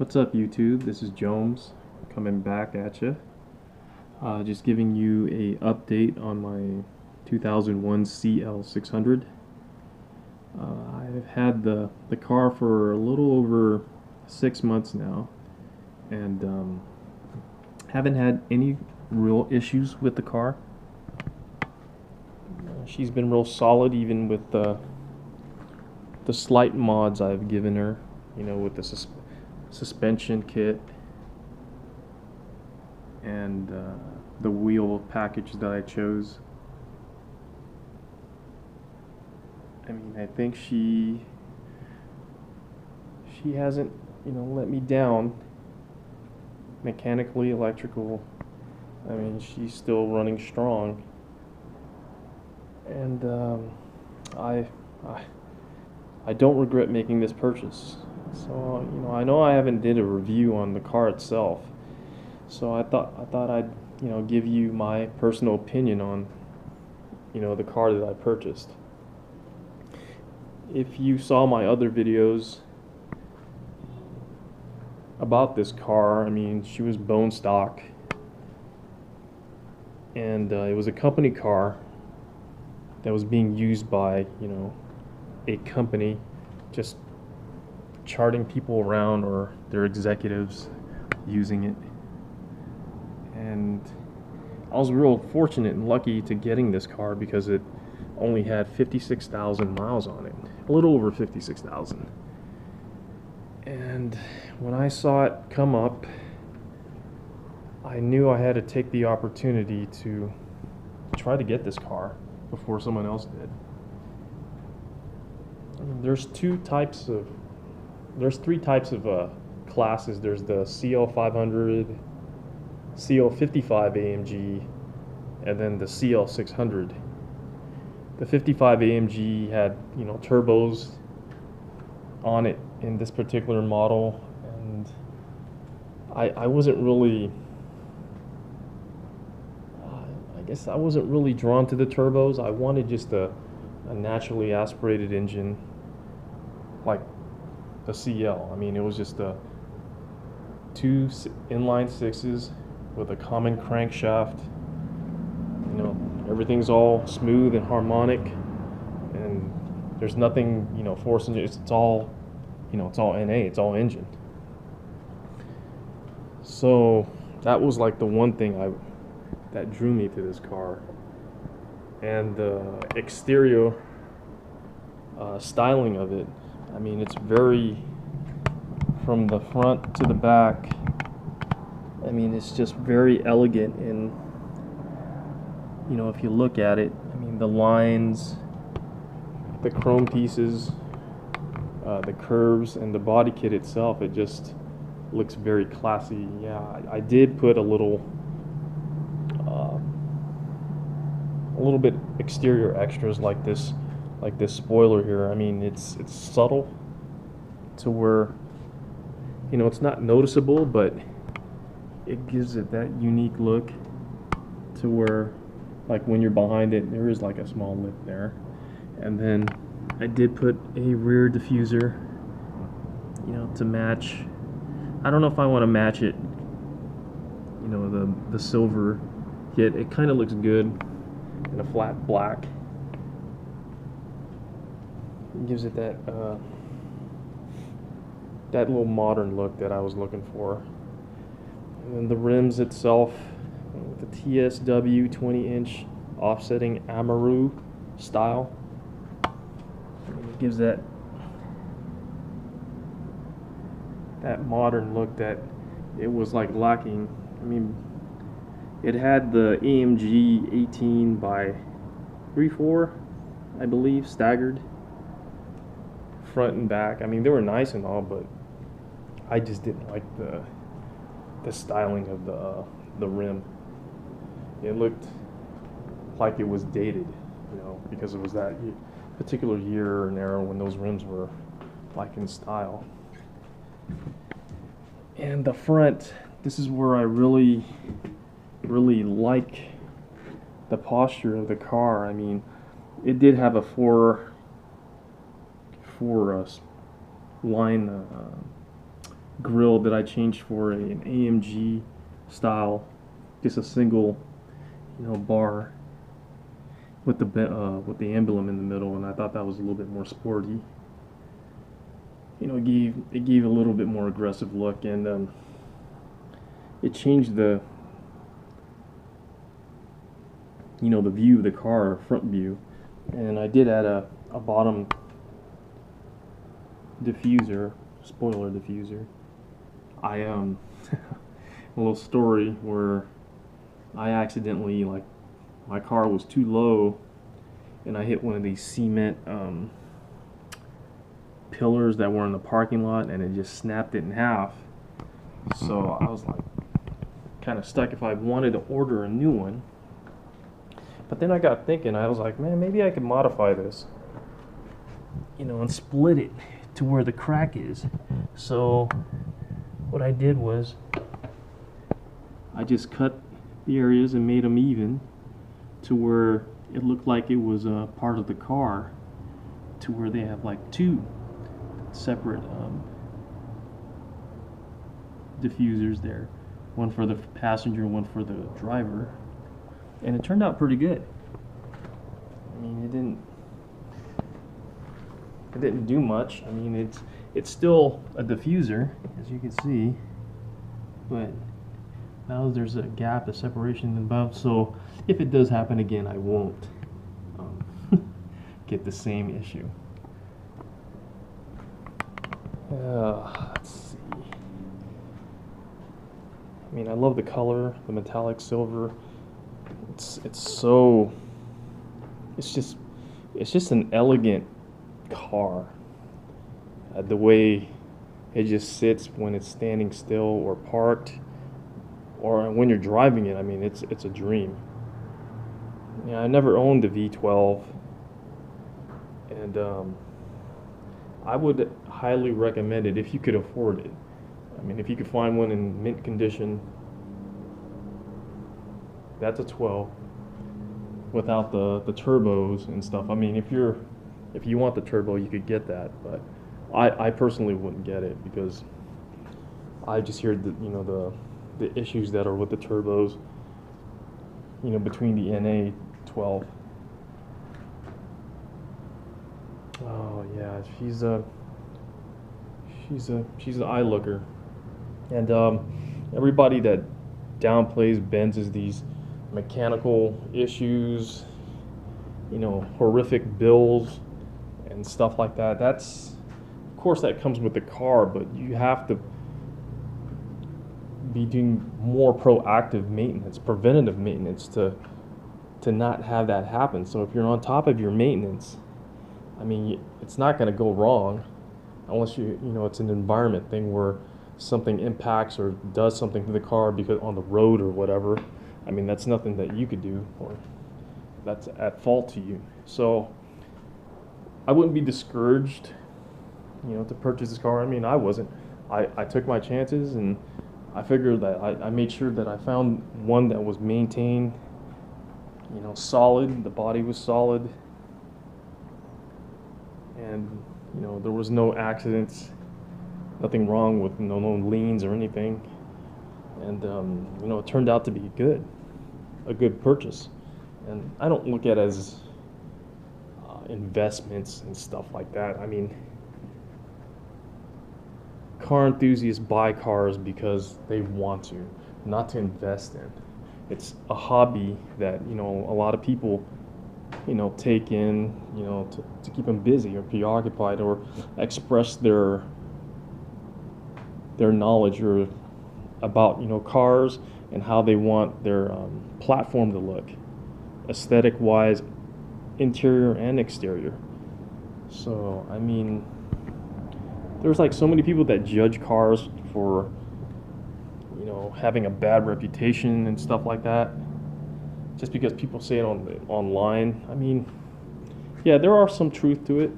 What's up, YouTube? This is Jones coming back at you. Just giving you a update on my 2001 CL600. I've had the car for a little over 6 months now, and haven't had any real issues with the car. She's been real solid, even with the slight mods I've given her. You know, with the suspension kit and the wheel package that I chose. I mean, I think she hasn't, let me down. Mechanically, electrical, I mean, she's still running strong. And I don't regret making this purchase. So, I know I haven't did a review on the car itself. So I thought I'd, give you my personal opinion on, the car that I purchased. If you saw my other videos about this car, I mean, she was bone stock, and it was a company car that was being used by, a company just charting people around, or their executives using it. And I was real fortunate and lucky to getting this car because it only had 56,000 miles on it, a little over 56,000. And when I saw it come up, I knew I had to take the opportunity to try to get this car before someone else did. I mean, there's three types of classes. There's the CL500, CL55 AMG, and then the CL600. The 55 AMG had, turbos on it in this particular model, and I wasn't really, I guess I wasn't really drawn to the turbos. I wanted just a naturally aspirated engine like the CL. I mean, it was just two inline sixes with a common crankshaft. Everything's all smooth and harmonic, and there's nothing, forcing it. It's all, it's all NA. It's all engine. So that was like the one thing that drew me to this car. And the exterior styling of it, I mean, it's very, from the front to the back, I mean, it's just very elegant. And if you look at it, I mean, the lines, the chrome pieces, the curves, and the body kit itself, it just looks very classy. Yeah, I did put a little bit exterior extras like this spoiler here. I mean, it's subtle to where, it's not noticeable, but it gives it that unique look to where, like, when you're behind it, there is like a small lip there. And then I did put a rear diffuser, to match. I don't know if I want to match it, the silver kit. It kind of looks good in a flat black. It gives it that little modern look that I was looking for. And then the rims itself, the TSW 20-inch offsetting Amoroo style. It gives that modern look that it was like lacking. I mean, it had the AMG 18 by 34, I believe, staggered front and back. I mean, they were nice and all, but I just didn't like the styling of the rim. It looked like it was dated, because it was that particular year and era when those rims were like in style. And the front, this is where I really like the posture of the car. I mean, it did have a four line grill that I changed for an AMG style, just a single, bar with the emblem in the middle, and I thought that was a little bit more sporty. It gave a little bit more aggressive look, and it changed the the view of the car, front view. And I did add a bottom diffuser, spoiler diffuser. A little story where I accidentally, like, my car was too low and I hit one of these cement pillars that were in the parking lot, and it just snapped it in half. So I was like kind of stuck if I wanted to order a new one. But then I got thinking, I was like, man, maybe I could modify this, and split it to where the crack is. So what I did was I just cut the areas and made them even to where it looked like it was a part of the car, to where they have like two separate diffusers there, one for the passenger, one for the driver. And it turned out pretty good. I mean, it didn't do much. I mean, it's still a diffuser, as you can see, but now there's a gap, a separation above. So if it does happen again, I won't get the same issue. Let's see. I mean, I love the color, the metallic silver. It's just an elegant car. The way it just sits when it's standing still or parked, or when you're driving it, I mean, it's a dream. Yeah, I never owned the V12, and I would highly recommend it if you could afford it. I mean, if you could find one in mint condition, that's a 12 without the turbos and stuff. I mean, if you want the turbo, you could get that, but I personally wouldn't get it because I just hear the issues that are with the turbos, between the NA 12. Oh yeah, she's an eye looker, and everybody that downplays Benz's these mechanical issues, horrific bills and stuff like that. Of course, that comes with the car, but you have to be doing more proactive maintenance, preventative maintenance to not have that happen. So if you're on top of your maintenance, I mean, it's not going to go wrong unless it's an environment thing where something impacts or does something to the car because on the road or whatever. I mean, that's nothing that you could do, or that's at fault to you. So I wouldn't be discouraged, to purchase this car. I mean, I wasn't. I took my chances, and I figured that I made sure that I found one that was maintained, solid. The body was solid, and there was no accidents, nothing wrong with no liens or anything. And it turned out to be a good purchase. And I don't look at it as investments and stuff like that. I mean, car enthusiasts buy cars because they want to, not to invest in. It's a hobby that a lot of people take in to keep them busy or preoccupied or express their knowledge or about cars and how they want their platform to look, aesthetic wise, interior and exterior. So I mean, there's like so many people that judge cars for having a bad reputation and stuff like that, just because people say it online. I mean, yeah, there are some truth to it,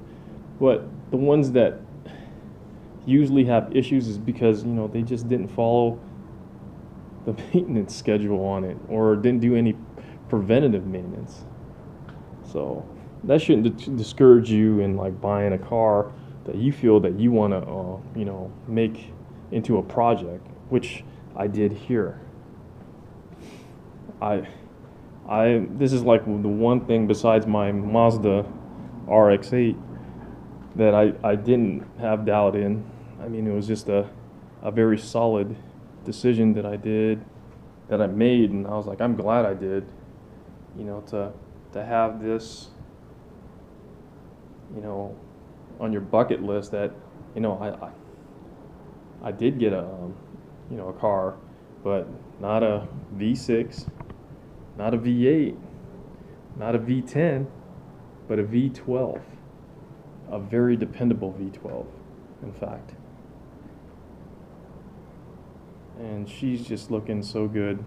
but the ones that usually have issues is because they just didn't follow the maintenance schedule on it or didn't do any preventative maintenance. So that shouldn't discourage you in like buying a car that you feel that you want to make into a project, which I did here. This is like the one thing besides my Mazda RX-8 that I didn't have doubt in. I mean, it was just a very solid decision that I made, and I was like, I'm glad I did, you know, to have this, you know, on your bucket list, that, you know, I did get a, you know, a car, but not a V6, not a V8, not a V10, but a V12, a very dependable V12, in fact. And she's just looking so good.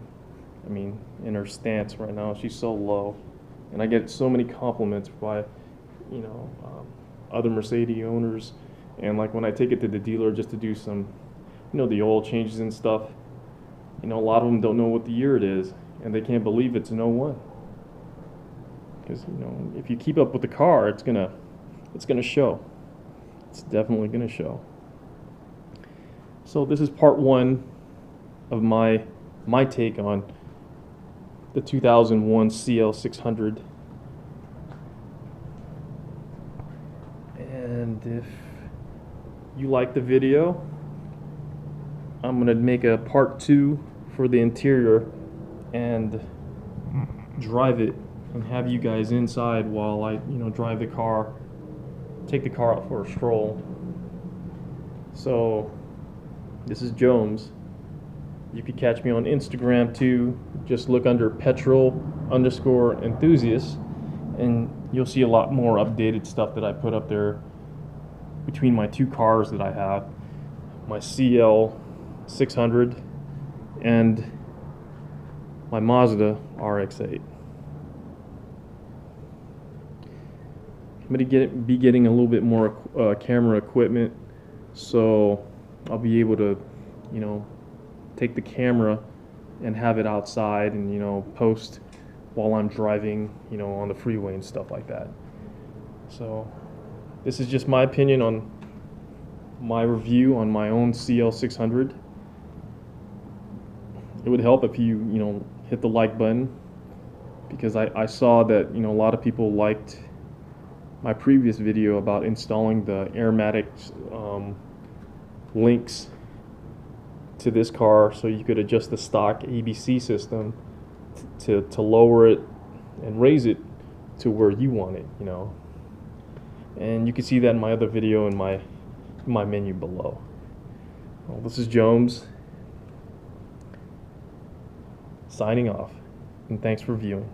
I mean, in her stance right now, she's so low, and I get so many compliments by, you know, other Mercedes owners, and like when I take it to the dealer just to do some, you know, the oil changes and stuff, you know, a lot of them don't know what the year it is, and they can't believe it's an '01. Because, you know, if you keep up with the car, it's gonna show. It's definitely gonna show. So this is part one of my take on the 2001 CL600. And if you like the video, I'm gonna make a part two for the interior and drive it and have you guys inside while I, you know, drive the car, take the car out for a stroll. So this is Jones. You could catch me on Instagram too. Just look under petrol_enthusiast, and you'll see a lot more updated stuff that I put up there between my two cars that I have, my CL600 and my Mazda RX-8. I'm going to be getting a little bit more camera equipment, so I'll be able to, you know, take the camera and have it outside and, you know, post while I'm driving, you know, on the freeway and stuff like that. So this is just my opinion on my review on my own CL600. It would help if you know, hit the like button, because I saw that, you know, a lot of people liked my previous video about installing the Aromatic links to this car, so you could adjust the stock ABC system to lower it and raise it to where you want it, you know. And you can see that in my other video in my menu below. Well, this is Jones signing off, and thanks for viewing.